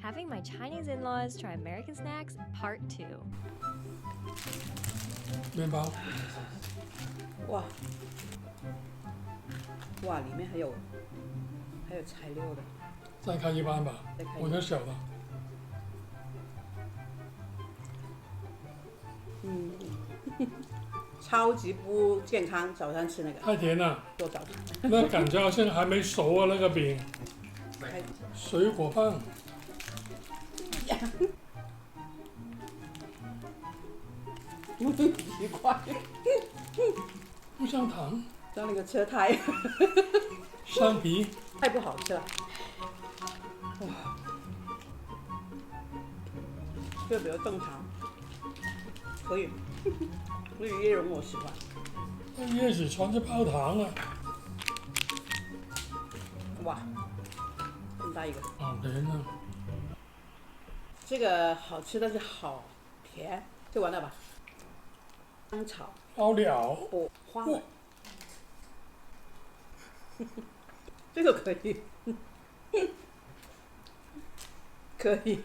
Having my Chinese in-laws try American snacks, part 2. 面包，哇哇，里面还有材料的。再开一半吧再开一，半我的小的，超级不健康，早上吃那个太甜了，做早餐。那感觉好像还没熟啊，那个饼，开水果棒，奇怪，不像糖，像那个车胎，橡皮，太不好吃了。哇，这个比较正常，可以，所以椰蓉我喜欢。那叶子全是泡糖啊，哇，这么大一个，好甜啊！这个好吃，但是好甜，就完了吧？香草好了，果花的，这个可以，可以，